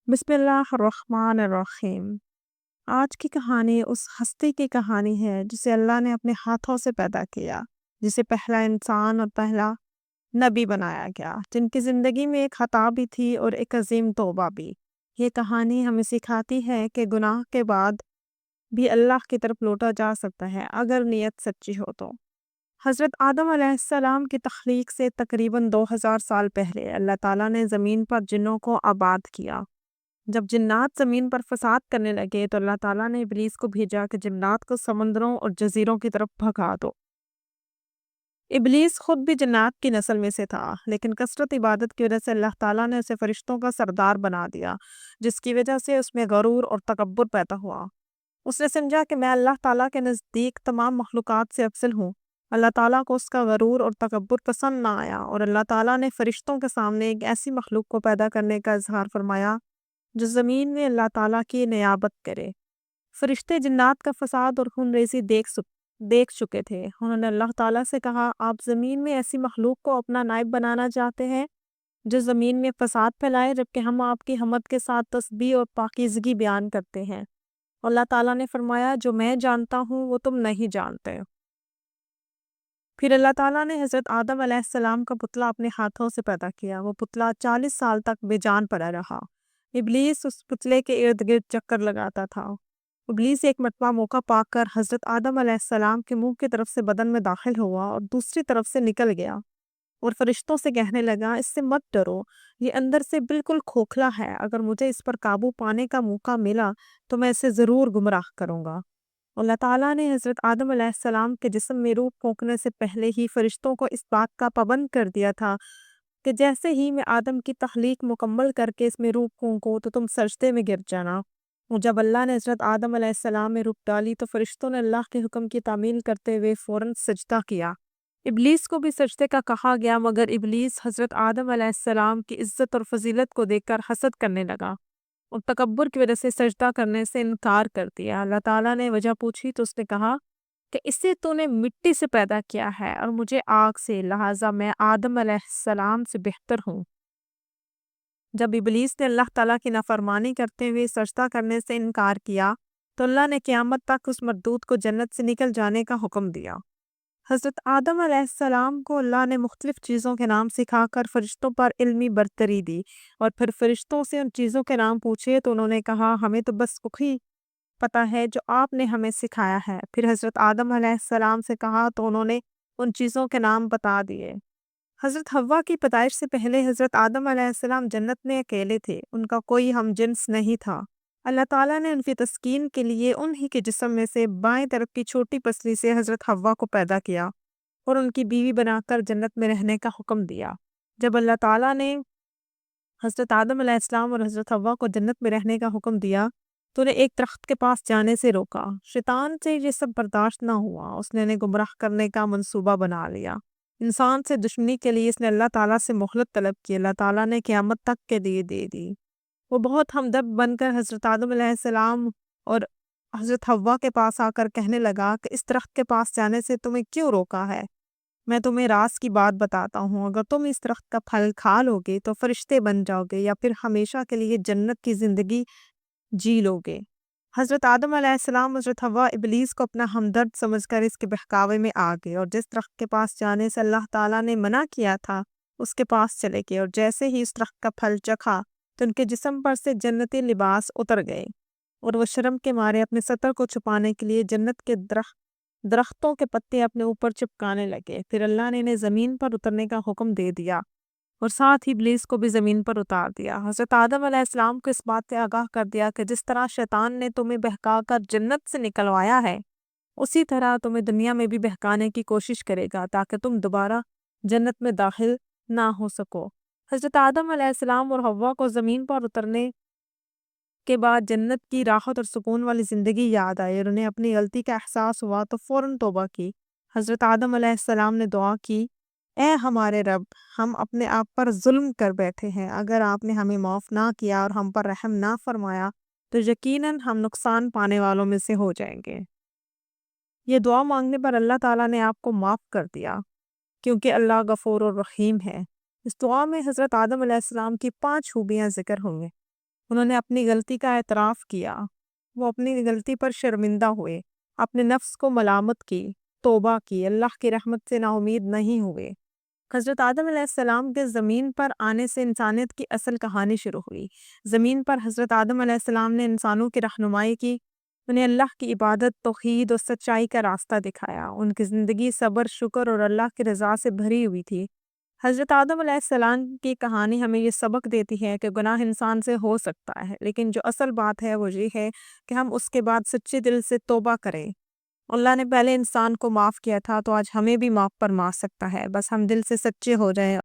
بسم اللہ الرحمن الرحیم۔ آج کی کہانی اس ہستی کی کہانی ہے جسے اللہ نے اپنے ہاتھوں سے پیدا کیا، جسے پہلا انسان اور پہلا نبی بنایا گیا، جن کی زندگی میں ایک خطا بھی تھی اور ایک عظیم توبہ بھی۔ یہ کہانی ہمیں سکھاتی ہے کہ گناہ کے بعد بھی اللہ کی طرف لوٹا جا سکتا ہے اگر نیت سچی ہو تو۔ حضرت آدم علیہ السلام کی تخلیق سے تقریباً 2000 سال پہلے اللہ تعالیٰ نے زمین پر جنوں کو آباد کیا۔ جب جنات زمین پر فساد کرنے لگے تو اللہ تعالیٰ نے ابلیس کو بھیجا کہ جنات کو سمندروں اور جزیروں کی طرف بھگا دو۔ ابلیس خود بھی جنات کی نسل میں سے تھا، لیکن کثرت عبادت کی وجہ سے اللہ تعالیٰ نے اسے فرشتوں کا سردار بنا دیا، جس کی وجہ سے اس میں غرور اور تکبر پیدا ہوا۔ اس نے سمجھا کہ میں اللہ تعالیٰ کے نزدیک تمام مخلوقات سے افضل ہوں۔ اللہ تعالیٰ کو اس کا غرور اور تکبر پسند نہ آیا اور اللہ تعالیٰ نے فرشتوں کے سامنے ایک ایسی مخلوق کو پیدا کرنے کا اظہار فرمایا جو زمین میں اللہ تعالیٰ کی نیابت کرے۔ فرشتے جنات کا فساد اور خون ریزی دیکھ چکے تھے۔ انہوں نے اللہ تعالیٰ سے کہا، آپ زمین میں ایسی مخلوق کو اپنا نائب بنانا چاہتے ہیں جو زمین میں فساد پھیلائے، جبکہ ہم آپ کی حمد کے ساتھ تسبیح اور پاکیزگی بیان کرتے ہیں۔ اللہ تعالیٰ نے فرمایا، جو میں جانتا ہوں وہ تم نہیں جانتے۔ پھر اللہ تعالیٰ نے حضرت آدم علیہ السلام کا پتلا اپنے ہاتھوں سے پیدا کیا۔ وہ پتلا 40 سال تک بے جان پڑا رہا۔ ابلیس اس پتلے کے ارد گرد چکر لگاتا تھا۔ ابلیس ایک مرتبہ موقع پا کر حضرت آدم علیہ السلام کے منہ کی طرف سے بدن میں داخل ہوا اور دوسری طرف سے نکل گیا اور فرشتوں سے کہنے لگا، اس سے مت ڈرو، یہ اندر سے بالکل کھوکھلا ہے، اگر مجھے اس پر قابو پانے کا موقع ملا تو میں اسے ضرور گمراہ کروں گا۔ اللہ تعالیٰ نے حضرت آدم علیہ السلام کے جسم میں روح پھونکنے سے پہلے ہی فرشتوں کو اس بات کا پابند کر دیا تھا کہ جیسے ہی میں آدم کی تخلیق مکمل کر کے اس میں روح پھونکوں تو تم سجدے میں گر جانا۔ اور جب اللہ نے حضرت آدم علیہ السلام میں روح ڈالی تو فرشتوں نے اللہ کے حکم کی تعمیل کرتے ہوئے فوراً سجدہ کیا۔ ابلیس کو بھی سجدے کا کہا گیا، مگر ابلیس حضرت آدم علیہ السلام کی عزت اور فضیلت کو دیکھ کر حسد کرنے لگا اور تکبر کی وجہ سے سجدہ کرنے سے انکار کر دیا۔ اللہ تعالیٰ نے وجہ پوچھی تو اس نے کہا کہ اسے تو نے مٹی سے پیدا کیا ہے اور مجھے آگ سے، لہٰذا میں آدم علیہ السلام سے بہتر ہوں۔ جب ابلیس نے اللہ تعالیٰ کی نافرمانی کرتے ہوئے سجدہ کرنے سے انکار کیا تو اللہ نے قیامت تک اس مردود کو جنت سے نکل جانے کا حکم دیا۔ حضرت آدم علیہ السلام کو اللہ نے مختلف چیزوں کے نام سکھا کر فرشتوں پر علمی برتری دی، اور پھر فرشتوں سے ان چیزوں کے نام پوچھے تو انہوں نے کہا، ہمیں تو بس وہی پتہ ہے جو آپ نے ہمیں سکھایا ہے۔ پھر حضرت آدم علیہ السلام سے کہا تو انہوں نے ان چیزوں کے نام بتا دیے۔ حضرت حوا کی پیدائش سے پہلے حضرت آدم علیہ السلام جنت میں اکیلے تھے، ان کا کوئی ہم جنس نہیں تھا۔ اللہ تعالیٰ نے ان کی تسکین کے لیے انہی کے جسم میں سے بائیں طرف کی چھوٹی پسلی سے حضرت حوا کو پیدا کیا اور ان کی بیوی بنا کر جنت میں رہنے کا حکم دیا۔ جب اللہ تعالیٰ نے حضرت آدم علیہ السلام اور حضرت حوا کو جنت میں رہنے کا حکم دیا تو انہیں ایک درخت کے پاس جانے سے روکا۔ شیطان سے یہ سب برداشت نہ ہوا، اس نے انہیں گمراہ کرنے کا منصوبہ بنا لیا۔ انسان سے دشمنی کے لیے اس نے اللہ تعالیٰ سے مہلت طلب کی۔ اللہ تعالیٰ نے قیامت تک کے لیے دے دی۔ وہ بہت ہمدرد بن کر حضرت آدم علیہ السلام اور حضرت حوا کے پاس آ کر کہنے لگا کہ اس درخت کے پاس جانے سے تمہیں کیوں روکا ہے؟ میں تمہیں راز کی بات بتاتا ہوں، اگر تم اس درخت کا پھل کھا لوگے تو فرشتے بن جاؤ گے یا پھر ہمیشہ کے لیے جنت کی زندگی جی لوگے۔ حضرت آدم علیہ السلام حضرت حوا ابلیس کو اپنا ہمدرد سمجھ کر اس کے بہکاوے میں آ گئے اور جس درخت کے پاس جانے سے اللہ تعالیٰ نے منع کیا تھا اس کے پاس چلے گئے، اور جیسے ہی اس درخت کا پھل چکھا تو ان کے جسم پر سے جنتی لباس اتر گئے اور وہ شرم کے مارے اپنے ستر کو چھپانے کے لیے جنت کے درختوں کے پتے اپنے اوپر چپکانے لگے۔ پھر اللہ نے انہیں زمین پر اترنے کا حکم دے دیا اور ساتھ ہی ابلیس کو بھی زمین پر اتار دیا۔ حضرت آدم علیہ السلام کو اس بات سے آگاہ کر دیا کہ جس طرح شیطان نے تمہیں بہکا کر جنت سے نکلوایا ہے، اسی طرح تمہیں دنیا میں بھی بہکانے کی کوشش کرے گا تاکہ تم دوبارہ جنت میں داخل نہ ہو سکو۔ حضرت آدم علیہ السلام اور حوا کو زمین پر اترنے کے بعد جنت کی راحت اور سکون والی زندگی یاد آئی اور انہیں اپنی غلطی کا احساس ہوا تو فوراً توبہ کی۔ حضرت آدم علیہ السلام نے دعا کی، اے ہمارے رب، ہم اپنے آپ پر ظلم کر بیٹھے ہیں، اگر آپ نے ہمیں معاف نہ کیا اور ہم پر رحم نہ فرمایا تو یقیناً ہم نقصان پانے والوں میں سے ہو جائیں گے۔ یہ دعا مانگنے پر اللہ تعالیٰ نے آپ کو معاف کر دیا کیونکہ اللہ غفور اور رحیم ہے۔ اس دعا میں حضرت آدم علیہ السلام کی 5 خوبیاں ذکر ہوں گے۔ انہوں نے اپنی غلطی کا اعتراف کیا، وہ اپنی غلطی پر شرمندہ ہوئے، اپنے نفس کو ملامت کی، توبہ کی، اللہ کی رحمت سے نا امید نہیں ہوئے۔ حضرت آدم علیہ السلام کے زمین پر آنے سے انسانیت کی اصل کہانی شروع ہوئی۔ زمین پر حضرت آدم علیہ السلام نے انسانوں کی رہنمائی کی، انہیں اللہ کی عبادت، توحید اور سچائی کا راستہ دکھایا۔ ان کی زندگی صبر، شکر اور اللہ کی رضا سے بھری ہوئی تھی۔ حضرت آدم علیہ السلام کی کہانی ہمیں یہ سبق دیتی ہے کہ گناہ انسان سے ہو سکتا ہے، لیکن جو اصل بات ہے وہ یہ ہے کہ ہم اس کے بعد سچے دل سے توبہ کریں۔ اللہ نے پہلے انسان کو معاف کیا تھا تو آج ہمیں بھی معاف فرما سکتا ہے، بس ہم دل سے سچے ہو جائیں